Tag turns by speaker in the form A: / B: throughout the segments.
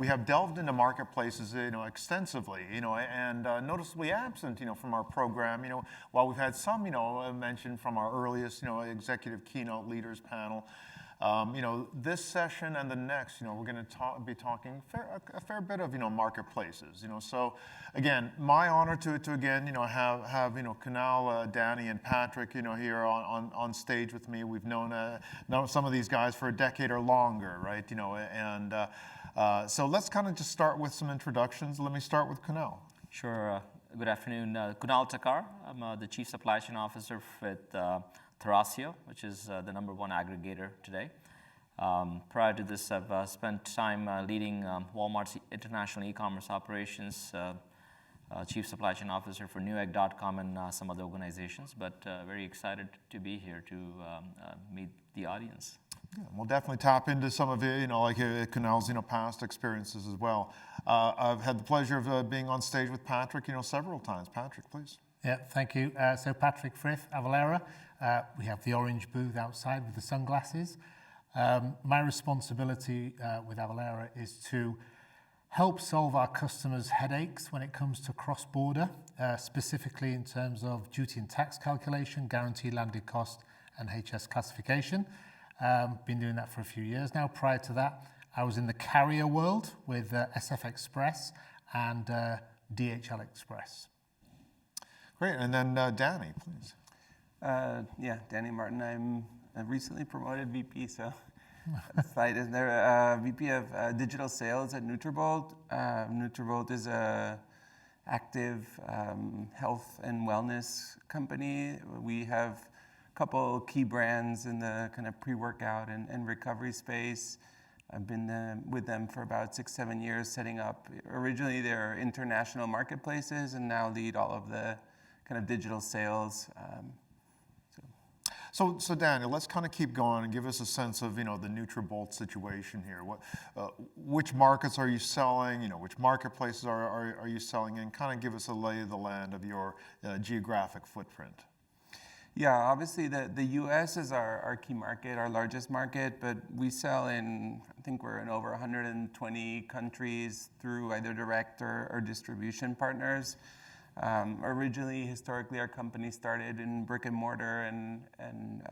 A: We have delved into marketplaces, extensively, and noticeably absent, from our program, while we've had some, mentioned from our earliest, executive keynote leaders panel. This session and the next, we're going to be talking a fair bit of, marketplaces. So again, my honor to again, have Kunal, Danny, and Patrick, here on stage with me. We've known some of these guys for a decade or longer, right? So let's kind of just start with some introductions. Let me start with Kunal.
B: Sure. Good afternoon. Kunal Takar. I'm the Chief Supply Chain Officer with Thrasio, which is the #1 aggregator today. Prior to this, I've spent time leading Walmart's international e-commerce operations, Chief Supply Chain Officer for Newegg.com and some other organizations, but very excited to be here to meet the audience.
A: Yeah, we'll definitely tap into some of it, like Kunal's, past experiences as well. I've had the pleasure of being on stage with Patrick, several times. Patrick, please.
C: Yeah, thank you. So Patrick Frith, Avalara. We have the orange booth outside with the sunglasses. My responsibility with Avalara is to help solve our customers' headaches when it comes to cross-border, specifically in terms of duty and tax calculation, guaranteed landed cost, and HS classification. Been doing that for a few years now. Prior to that, I was in the carrier world with SF Express and DHL Express.
A: Great, and then Danny, please.
D: Yeah, Danny Martin. I'm recently promoted VP, so slide is there. VP of Digital Sales at Nutrabolt. Nutrabolt is a active health and wellness company. We have a couple key brands in the kind of pre-workout and recovery space. I've been with them for about 6-7 years, setting up originally their international marketplaces, and now lead all of the kind of digital sales.
A: So Daniel, let's kind of keep going and give us a sense of, the Nutrabolt situation here. Which markets are you selling? Which marketplaces are you selling in? Kind of give us a lay of the land of your geographic footprint.
D: Yeah, obviously the U.S. is our key market, our largest market, but we sell in, I think we're in over 120 countries through either direct or distribution partners. Originally, historically, our company started in brick and mortar and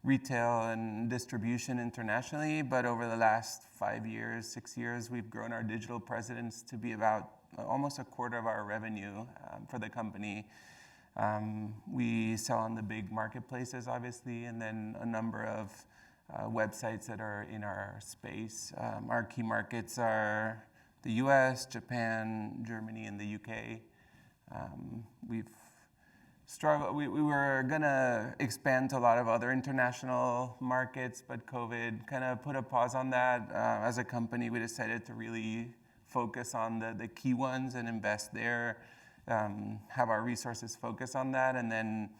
D: retail and distribution internationally, but over the last 5 years, 6 years, we've grown our digital presence to be about almost a quarter of our revenue for the company. We sell on the big marketplaces, obviously, and then a number of websites that are in our space. Our key markets are the US, Japan, Germany, and the UK. We've struggled. We were gonna expand to a lot of other international markets, but COVID kind of put a pause on that. As a company, we decided to really focus on the key ones and invest there, have our resources focus on that, and then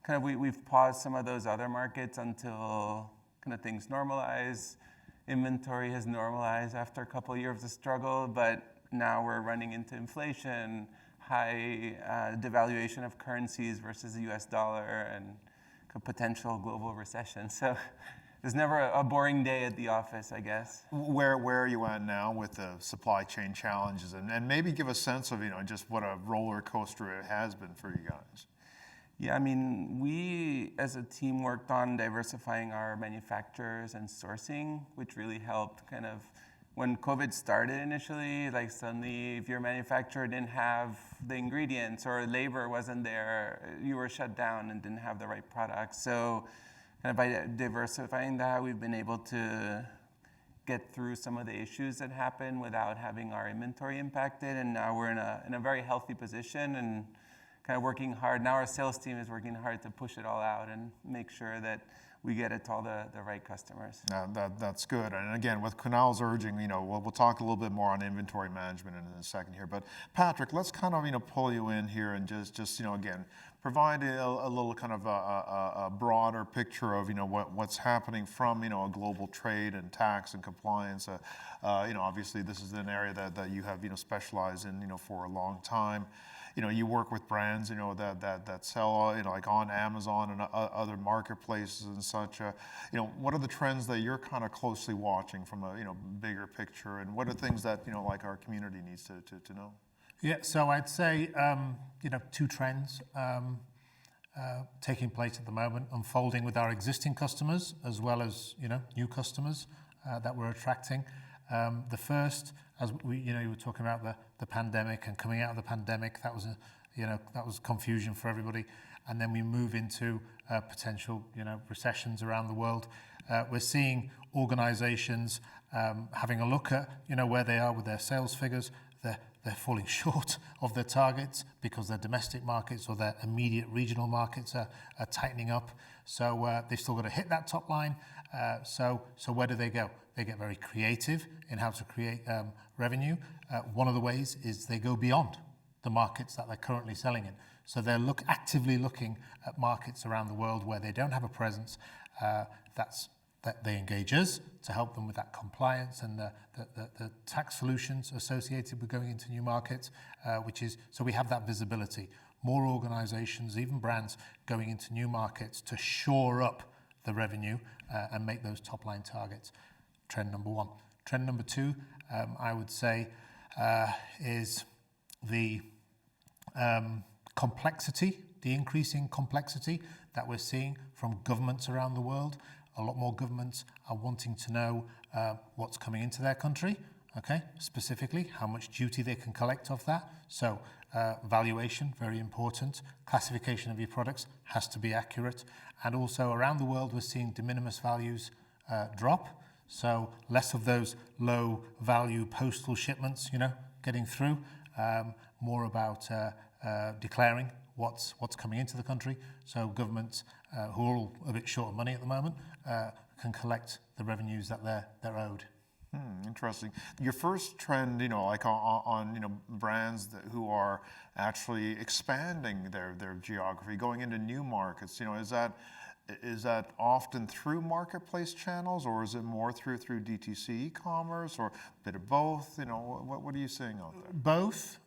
D: kind of we've paused some of those other markets until kind of things normalize. Inventory has normalized after a couple of years of struggle, but now we're running into inflation, high devaluation of currencies versus the US dollar, and a potential global recession. So there's never a boring day at the office, I guess.
A: Where are you at now with the supply chain challenges? And maybe give a sense of, just what a roller coaster it has been for you guys.
D: Yeah, I mean, we as a team worked on diversifying our manufacturers and sourcing, which really helped kind of when COVID started initially, like suddenly if your manufacturer didn't have the ingredients or labor wasn't there, you were shut down and didn't have the right products. So kind of by diversifying that, we've been able to get through some of the issues that happened without having our inventory impacted. And now we're in a very healthy position and kind of working hard. Now our sales team is working hard to push it all out and make sure that we get it to all the right customers.
A: That's good. And again, with Kunal's urging, we'll talk a little bit more on inventory management in a second here. But Patrick, let's kind of, pull you in here and just again, provide a little kind of a broader picture of, what's happening from, a global trade and tax and compliance. Obviously this is an area that you have, specialized in, for a long time. You work with brands, that sell, like on Amazon and other marketplaces and such. What are the trends that you're kind of closely watching from a, bigger picture, and what are things that, like our community needs to know?
C: Yeah, so I'd say, two trends taking place at the moment, unfolding with our existing customers as well as, new customers that we're attracting. The first, as you were talking about the pandemic and coming out of the pandemic, that was confusion for everybody. And then we move into potential, recessions around the world. We're seeing organizations having a look at, where they are with their sales figures. They're falling short of their targets because their domestic markets or their immediate regional markets are tightening up. So they've still got to hit that top line. So where do they go? They get very creative in how to create revenue. One of the ways is they go beyond the markets that they're currently selling in. So they're actively looking at markets around the world where they don't have a presence. That they engage us to help them with that compliance and the tax solutions associated with going into new markets, so we have that visibility. More organizations, even brands, going into new markets to shore up the revenue and make those top line targets. Trend number one. Trend number two, I would say, is the complexity, the increasing complexity that we're seeing from governments around the world. A lot more governments are wanting to know what's coming into their country, okay? Specifically, how much duty they can collect off that. So valuation, very important. Classification of your products has to be accurate. And also around the world, we're seeing de minimis values drop. So less of those low value postal shipments, getting through. More about declaring what's coming into the country. So governments who are all a bit short of money at the moment can collect the revenues that they're owed.
A: Interesting. Your first trend, like on brands who are actually expanding their geography, going into new markets, is that often through marketplace channels, or is it more through DTC e-commerce, or a bit of both? What are you seeing out there?
C: Both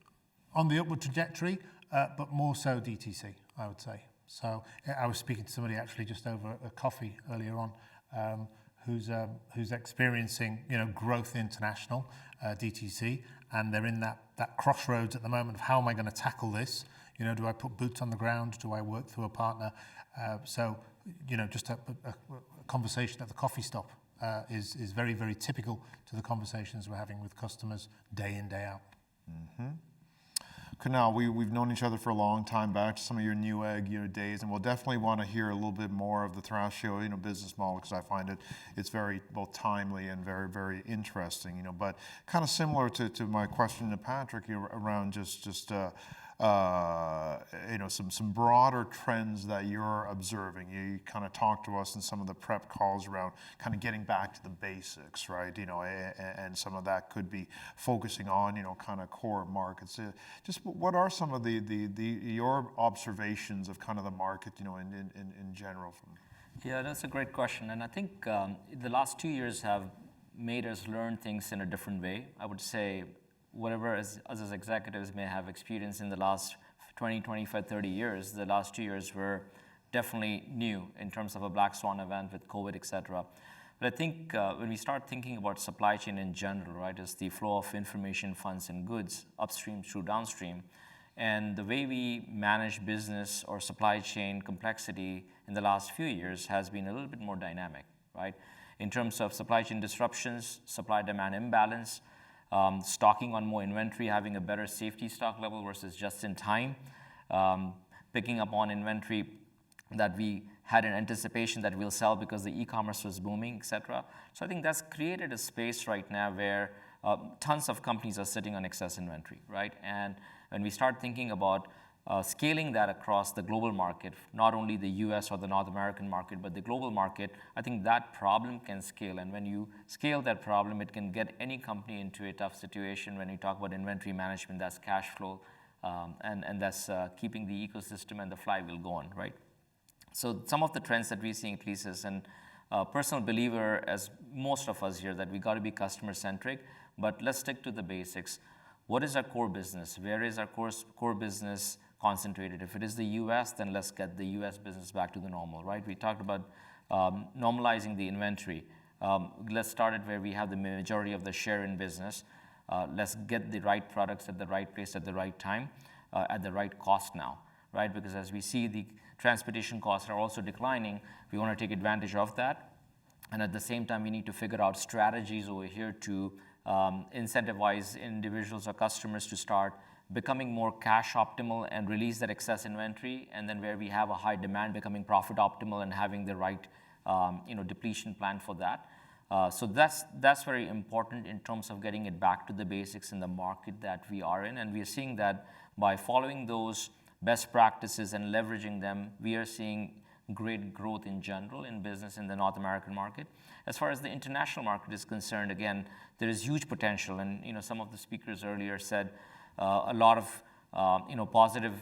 C: on the upward trajectory, but more so DTC, I would say. So I was speaking to somebody actually just over a coffee earlier on, who's experiencing growth international DTC, and they're in that crossroads at the moment of how am I going to tackle this? Do I put boots on the ground? Do I work through a partner? So just a conversation at the coffee stop is very, very typical to the conversations we're having with customers day in, day out.
A: Mm-hmm. Kunal, we've known each other for a long time, back to some of your Newegg days, and we'll definitely want to hear a little bit more of the Thrasio business model, because I find it's very both timely and very, very interesting. But kind of similar to my question to Patrick around just some broader trends that you're observing. You kind of talked to us in some of the prep calls around kind of getting back to the basics, right? And some of that could be focusing on kind of core markets. Just what are some of your observations of kind of the market in general?
B: Yeah, that's a great question, and I think the last 2 years have made us learn things in a different way. I would say whatever us as executives may have experienced in the last 20, 25, 30 years, the last 2 years were definitely new in terms of a black swan event with COVID, et cetera. But I think when we start thinking about supply chain in general, right, is the flow of information, funds, and goods upstream through downstream. And the way we manage business or supply chain complexity in the last few years has been a little bit more dynamic, right? In terms of supply chain disruptions, supply-demand imbalance, stocking on more inventory, having a better safety stock level versus just in time, picking up on inventory that we had an anticipation that we'll sell because the e-commerce was booming, et cetera. So I think that's created a space right now where tons of companies are sitting on excess inventory, right? And when we start thinking about scaling that across the global market, not only the US or the North American market, but the global market, I think that problem can scale. And when you scale that problem, it can get any company into a tough situation. When you talk about inventory management, that's cash flow and that's keeping the ecosystem and the flywheel going, right? So some of the trends that we're seeing at least is, and personal believer, as most of us here, that we got to be customer-centric, but let's stick to the basics. What is our core business? Where is our core business concentrated? If it is the US, then let's get the US business back to the normal, right? We talked about normalizing the inventory. Let's start at where we have the majority of the share in business. Let's get the right products at the right place at the right time, at the right cost now, right? Because as we see the transportation costs are also declining, we want to take advantage of that. And at the same time, we need to figure out strategies over here to incentivize individuals or customers to start becoming more cash optimal and release that excess inventory. And then where we have a high demand, becoming profit optimal and having the right depletion plan for that. So that's very important in terms of getting it back to the basics in the market that we are in. And we are seeing that by following those best practices and leveraging them, we are seeing great growth in general in business in the North American market. As far as the international market is concerned, again, there is huge potential. And some of the speakers earlier said a lot of positive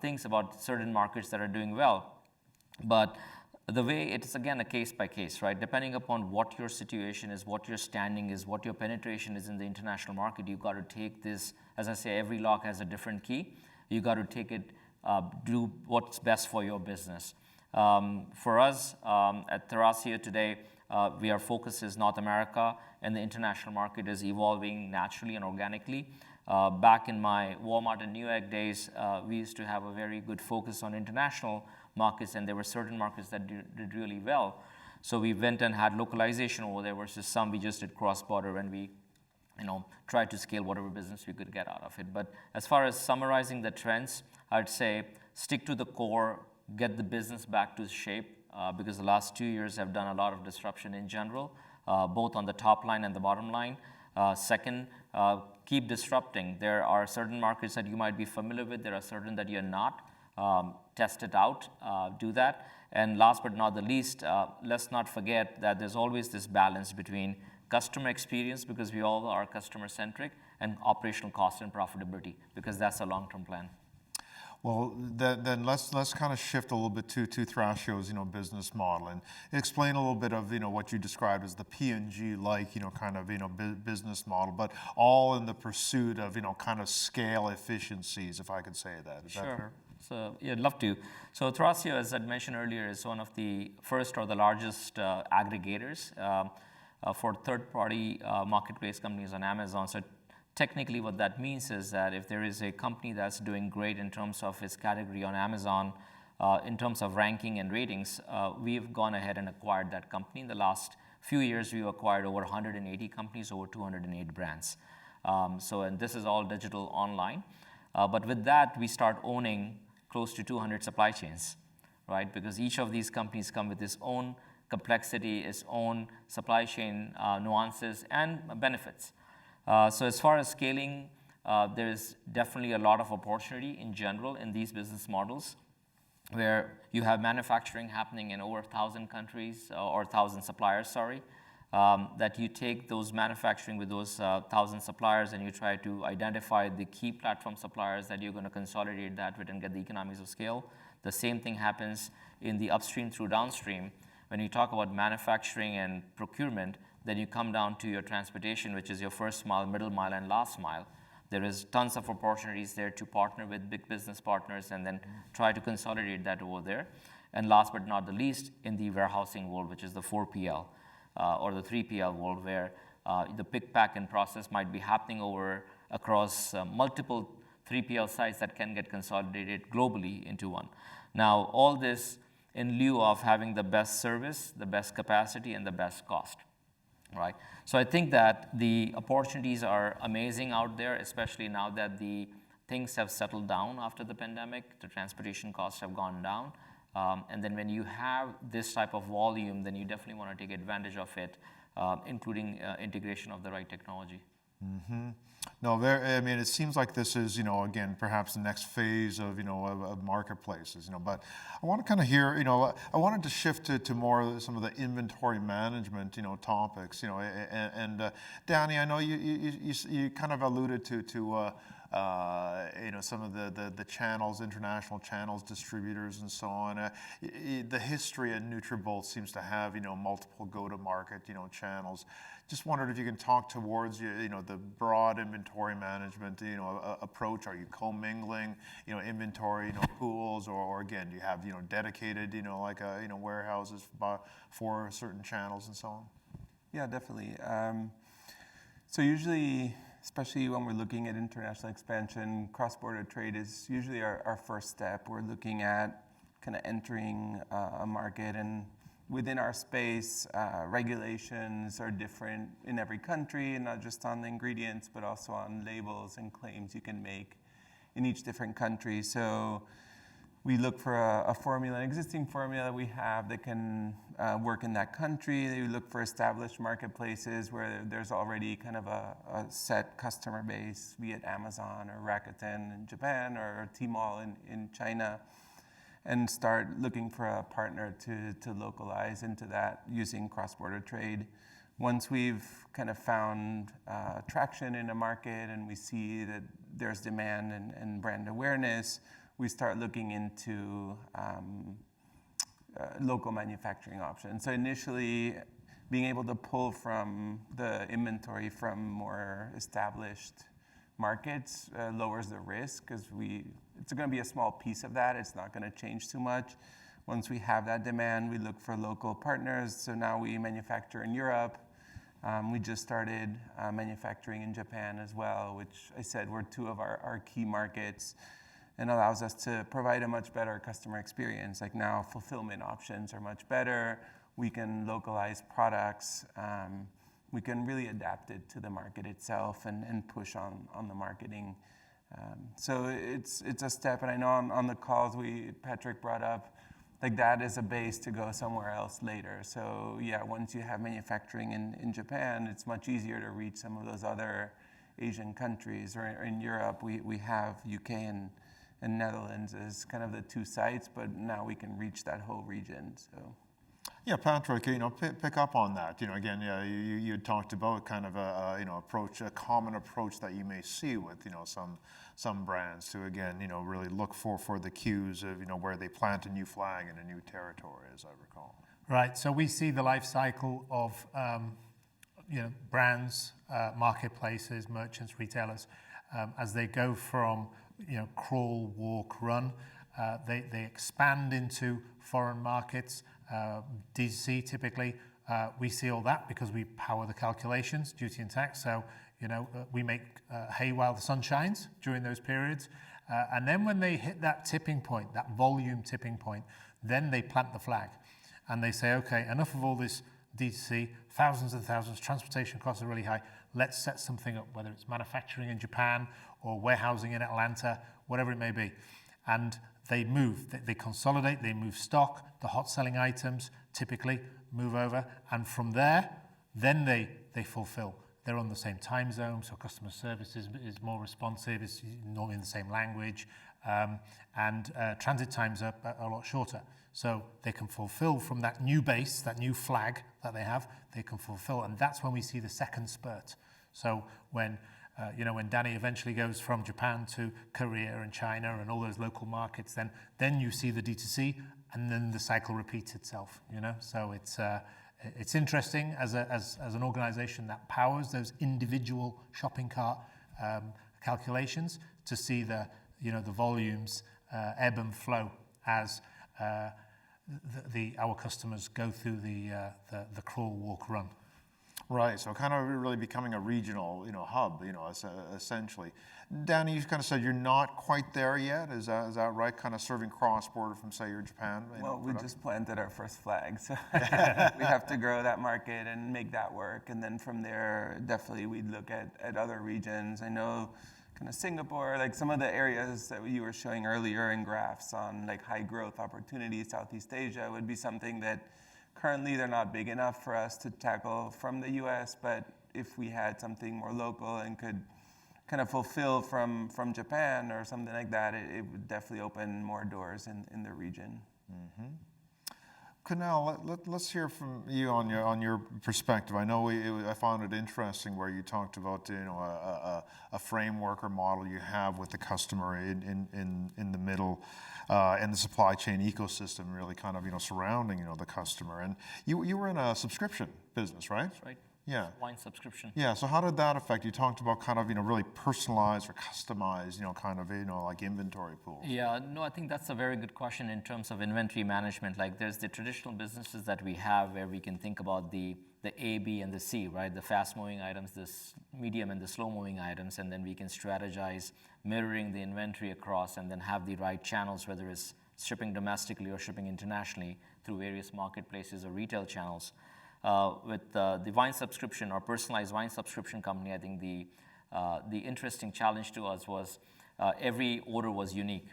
B: things about certain markets that are doing well. But the way it's, again, a case by case, right? Depending upon what your situation is, what your standing is, what your penetration is in the international market, you've got to take this, as I say, every lock has a different key. You got to take it, do what's best for your business. For us at Thrasio today, our focus is North America, and the international market is evolving naturally and organically. Back in my Walmart and Newegg days, we used to have a very good focus on international markets, and there were certain markets that did really well. So we went and had localization over there versus some we just did cross-border, and we tried to scale whatever business we could get out of it. But as far as summarizing the trends, I'd say stick to the core, get the business back to shape, because the last 2 years have done a lot of disruption in general, both on the top line and the bottom line. Second, keep disrupting. There are certain markets that you might be familiar with. There are certain that you're not. Test it out, do that. And last but not the least, let's not forget that there's always this balance between customer experience, because we all are customer-centric, and operational cost and profitability, because that's a long-term plan.
A: Well, then let's kind of shift a little bit to Thrasio's business model and explain a little bit of what you described as the P&G-like kind of business model, but all in the pursuit of kind of scale efficiencies, if I could say that. Is that fair?
B: So yeah, I'd love to. So Thrasio, as I mentioned earlier, is one of the first or the largest aggregators for third-party marketplace companies on Amazon. So technically what that means is that if there is a company that's doing great in terms of its category on Amazon, in terms of ranking and ratings, we've gone ahead and acquired that company. In the last few years, we've acquired over 180 companies, over 208 brands. And this is all digital online. But with that, we start owning close to 200 supply chains, right? Because each of these companies come with its own complexity, its own supply chain nuances and benefits. So as far as scaling, there's definitely a lot of opportunity in general in these business models, where you have manufacturing happening in over 1,000 countries, or 1,000 suppliers, sorry, that you take those manufacturing with those 1,000 suppliers and you try to identify the key platform suppliers that you're going to consolidate that with and get the economies of scale. The same thing happens in the upstream through downstream. When you talk about manufacturing and procurement, then you come down to your transportation, which is your first mile, middle mile, and last mile. There is tons of opportunities there to partner with big business partners and then try to consolidate that over there. And last but not the least, in the warehousing world, which is the 4PL or the 3PL world, where the pick, pack, and process might be happening across multiple 3PL sites that can get consolidated globally into one. Now, all this in lieu of having the best service, the best capacity, and the best cost. Right. So I think that the opportunities are amazing out there, especially now that the things have settled down after the pandemic. The transportation costs have gone down. And then when you have this type of volume, then you definitely want to take advantage of it, including integration of the right technology.
A: Mm-hmm. No, I mean, it seems like this is, again, perhaps the next phase of, of marketplaces, But I want to kind of hear, I wanted to shift to more some of the inventory management, topics, and Danny, I know you kind of alluded to some of the channels, international channels, distributors, and so on. The history at Nutrabolt seems to have, multiple go-to-market, channels. Just wondered if you can talk towards, the broad inventory management, approach. Are you commingling, inventory, pools, or again, do you have, dedicated, warehouses for certain channels and so on?
D: Yeah, definitely. So usually, especially when we're looking at international expansion, cross-border trade is usually our first step. We're looking at kind of entering a market, and within our space, regulations are different in every country, and not just on the ingredients, but also on labels and claims you can make in each different country. So we look for a formula, an existing formula we have that can work in that country. We look for established marketplaces where there's already kind of a set customer base, be it Amazon or Rakuten in Japan or Tmall in China, and start looking for a partner to localize into that using cross-border trade. Once we've kind of found traction in a market and we see that there's demand and brand awareness, we start looking into local manufacturing options. So initially, being able to pull from the inventory from more established markets lowers the risk, because it's going to be a small piece of that. It's not going to change too much. Once we have that demand, we look for local partners. So now we manufacture in Europe. We just started manufacturing in Japan as well, which I said were two of our key markets, and allows us to provide a much better customer experience. Like now, fulfillment options are much better. We can localize products. We can really adapt it to the market itself and push on the marketing. So it's a step, and I know on the calls Patrick brought up, like that is a base to go somewhere else later. So yeah, once you have manufacturing in Japan, it's much easier to reach some of those other Asian countries. Or in Europe, we have UK and Netherlands as kind of the two sites, but now we can reach that whole region. So.
A: Yeah, Patrick, pick up on that. Again, you talked about kind of a common approach that you may see with, some brands to, again, really look for the cues of, where they plant a new flag in a new territory, as I recall.
C: Right. So we see the life cycle of, brands, marketplaces, merchants, retailers, as they go from, crawl, walk, run. They expand into foreign markets. D2C typically, we see all that because we power the calculations, duty and tax. So, we make hay while the sun shines during those periods. And then when they hit that tipping point, that volume tipping point, then they plant the flag. And they say, okay, enough of all this D2C, thousands and thousands, transportation costs are really high. Let's set something up, whether it's manufacturing in Japan or warehousing in Atlanta, whatever it may be. And they move, they consolidate, they move stock, the hot selling items typically move over, and from there, then they fulfill. They're on the same time zone, so customer service is more responsive, it's normally in the same language, and transit times are a lot shorter. So they can fulfill from that new base, that new flag that they have, they can fulfill, and that's when we see the second spurt. So when Danny eventually goes from Japan to Korea and China and all those local markets, then you see the D2C, and then the cycle repeats itself. So it's interesting as an organization that powers those individual shopping cart calculations to see the volumes ebb and flow as our customers go through the crawl, walk, run.
A: Right, so kind of really becoming a regional, hub, essentially. Danny, you kind of said you're not quite there yet. Is that right? Kind of serving cross-border from, say, your Japan?
D: Well, we just planted our first flag, so we have to grow that market and make that work. And then from there, definitely we'd look at other regions. I know kind of Singapore, like some of the areas that you were showing earlier in graphs on like high growth opportunities, Southeast Asia would be something that currently they're not big enough for us to tackle from the US, but if we had something more local and could kind of fulfill from Japan or something like that, it would definitely open more doors in the region.
A: Kunal, let's hear from you on your perspective. I know I found it interesting where you talked about a framework or model you have with the customer in the middle, and the supply chain ecosystem really kind of surrounding the customer. And you were in a subscription business, right?
B: That's right.
A: Yeah.
B: Wine subscription.
A: Yeah. So how did that affect? You talked about kind of really personalized or customized kind of like inventory pools.
B: Yeah, no, I think that's a very good question in terms of inventory management. Like there's the traditional businesses that we have where we can think about the A, B, and the C, right? The fast-moving items, the medium and the slow-moving items, and then we can strategize mirroring the inventory across and then have the right channels, whether it's shipping domestically or shipping internationally through various marketplaces or retail channels. With the wine subscription or personalized wine subscription company, I think the interesting challenge to us was every order was unique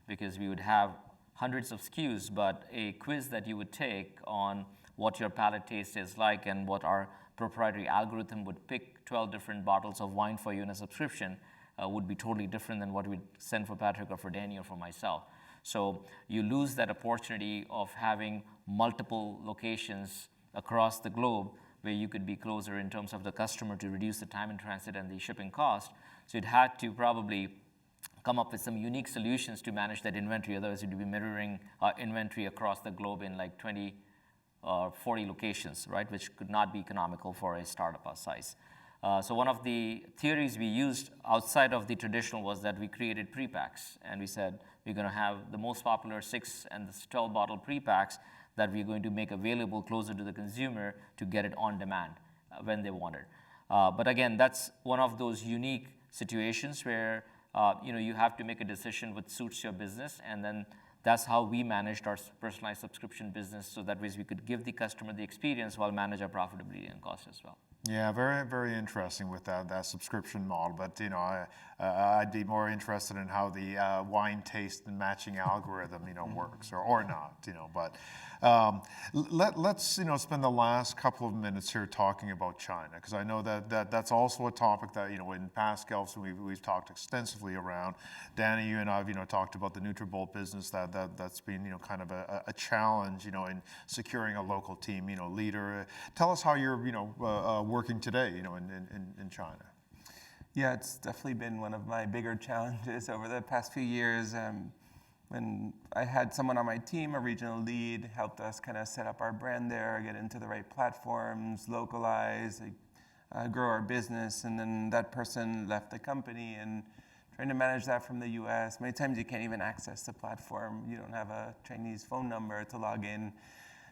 B: because we would have hundreds of SKUs, but a quiz that you would take on what your palate taste is like and what our proprietary algorithm would pick 12 different bottles of wine for you in a subscription would be totally different than what we'd send for Patrick or for Danny or for myself. So you lose that opportunity of having multiple locations across the globe where you could be closer in terms of the customer to reduce the time in transit and the shipping cost. So it had to probably come up with some unique solutions to manage that inventory. Otherwise, it would be mirroring inventory across the globe in like 20 or 40 locations, right? Which could not be economical for a startup our size. So one of the theories we used outside of the traditional was that we created pre-packs. And we said, we're going to have the most popular 6 and the 12 bottle pre-packs that we're going to make available closer to the consumer to get it on demand when they want it. But again, that's one of those unique situations where you have to make a decision which suits your business, and then that's how we managed our personalized subscription business, so that way we could give the customer the experience while manage our profitability and cost as well.
A: Yeah, very, very interesting with that subscription model. But I'd be more interested in how the wine taste and matching algorithm works or not. But let's spend the last couple of minutes here talking about China, because I know that's also a topic that in past Gelfs we've talked extensively around. Danny, you and I have talked about the NutriBullet business that's been kind of a challenge in securing a local team leader. Tell us how you're working today in China.
D: Yeah, it's definitely been one of my bigger challenges over the past few years. When I had someone on my team, a regional lead, helped us kind of set up our brand there, get into the right platforms, localize, grow our business, and then that person left the company, and trying to manage that from the US. Many times you can't even access the platform. You don't have a Chinese phone number to log in.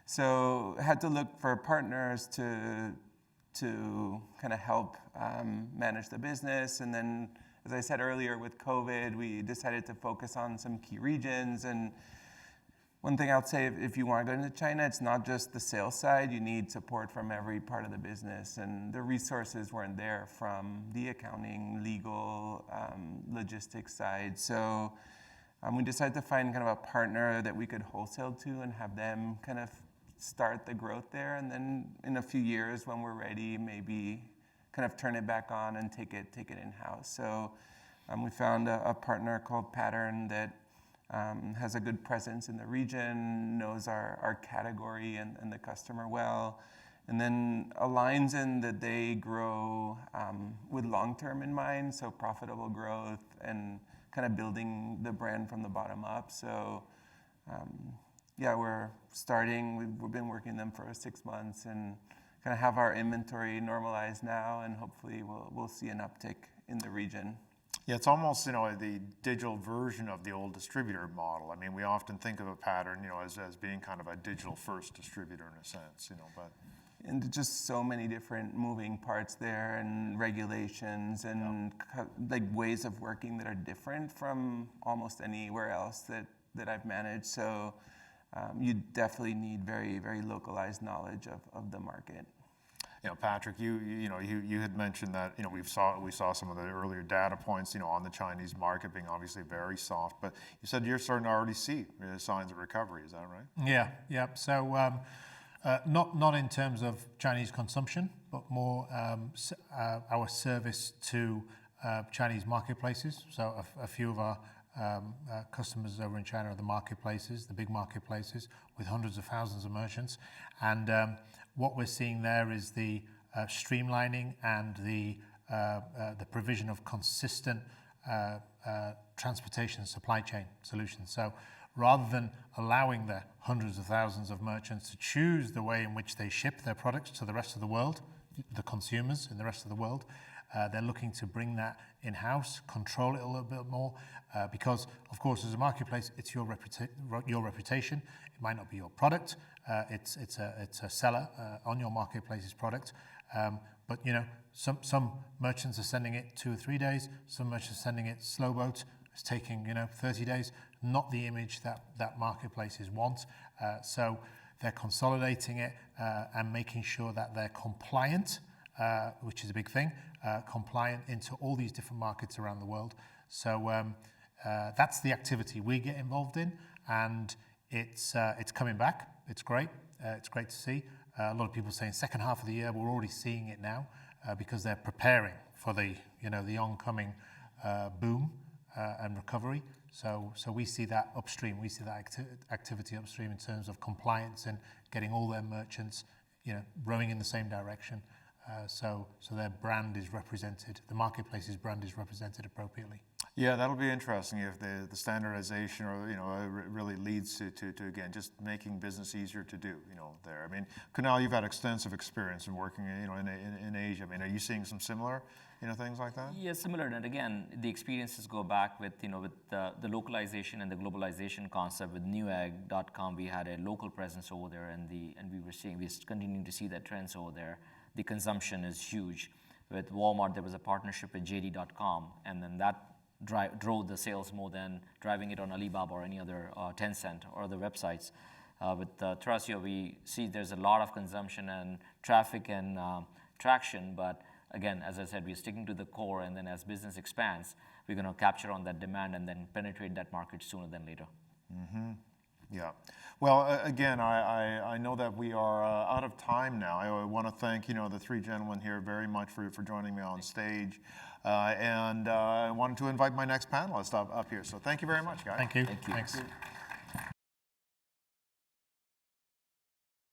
D: So I had to look for partners to kind of help manage the business. And then, as I said earlier, with COVID, we decided to focus on some key regions. And one thing I'll say, if you want to go into China, it's not just the sales side. You need support from every part of the business. And the resources weren't there from the accounting, legal, logistics side. So we decided to find kind of a partner that we could wholesale to and have them kind of start the growth there, and then in a few years when we're ready, maybe kind of turn it back on and take it in-house. So we found a partner called Pattern that has a good presence in the region, knows our category and the customer well, and then aligns in that they grow with long-term in mind, so profitable growth and kind of building the brand from the bottom up. So yeah, we're starting. We've been working them for 6 months and kind of have our inventory normalized now, and hopefully we'll see an uptick in the region.
A: Yeah, it's almost the digital version of the old distributor model. I mean, we often think of a Pattern as being kind of a digital first distributor in a sense, but.
D: And just so many different moving parts there, and regulations and like ways of working that are different from almost anywhere else that I've managed. So you definitely need very, very localized knowledge of the market.
A: Patrick, you had mentioned that we saw some of the earlier data points on the Chinese market being obviously very soft, but you said you're starting to already see signs of recovery. Is that right?
C: Yeah. So not in terms of Chinese consumption, but more our service to Chinese marketplaces. So a few of our customers over in China are the marketplaces, the big marketplaces with hundreds of thousands of merchants. And what we're seeing there is the streamlining and the provision of consistent transportation supply chain solutions. So rather than allowing the hundreds of thousands of merchants to choose the way in which they ship their products to the rest of the world, the consumers in the rest of the world, they're looking to bring that in-house, control it a little bit more, because, of course, as a marketplace, it's your reputation. It might not be your product. It's a seller on your marketplace's product. But, you know, some merchants are sending it 2 or 3 days. Some merchants are sending it slow boat. It's taking, 30 days. Not the image that marketplaces want. So they're consolidating it and making sure that they're compliant, which is a big thing, compliant into all these different markets around the world. So that's the activity we get involved in, and it's coming back. It's great. It's great to see. A lot of people saying second half of the year. We're already seeing it now because they're preparing for the oncoming boom and recovery. So we see that upstream. We see that activity upstream in terms of compliance and getting all their merchants, rowing in the same direction. So their brand is represented. The marketplace's brand is represented appropriately.
A: Yeah, that'll be interesting if the standardization really leads to again just making business easier to do. There. I mean, Kunal, you've had extensive experience in working in Asia. I mean, are you seeing some similar things like that?
B: Yeah, similar. And again, the experiences go back with the localization and the globalization concept. With Newegg.com, we had a local presence over there, and we're continuing to see that trends over there. The consumption is huge. With Walmart, there was a partnership with JD.com, and then that drove the sales more than driving it on Alibaba or any other Tencent or other websites. With Thrasio, we see there's a lot of consumption and traffic and traction, but again, as I said, we're sticking to the core, and then as business expands, we're going to capture on that demand and then penetrate that market sooner than later.
A: Mm-hmm. Yeah. Well, again, I know that we are out of time now. I want to thank the 3 gentlemen here very much for joining me on stage, and I wanted to invite my next panelist up here. So thank you very much, guys.
C: Thank you.
B: Thank you.
C: Thanks.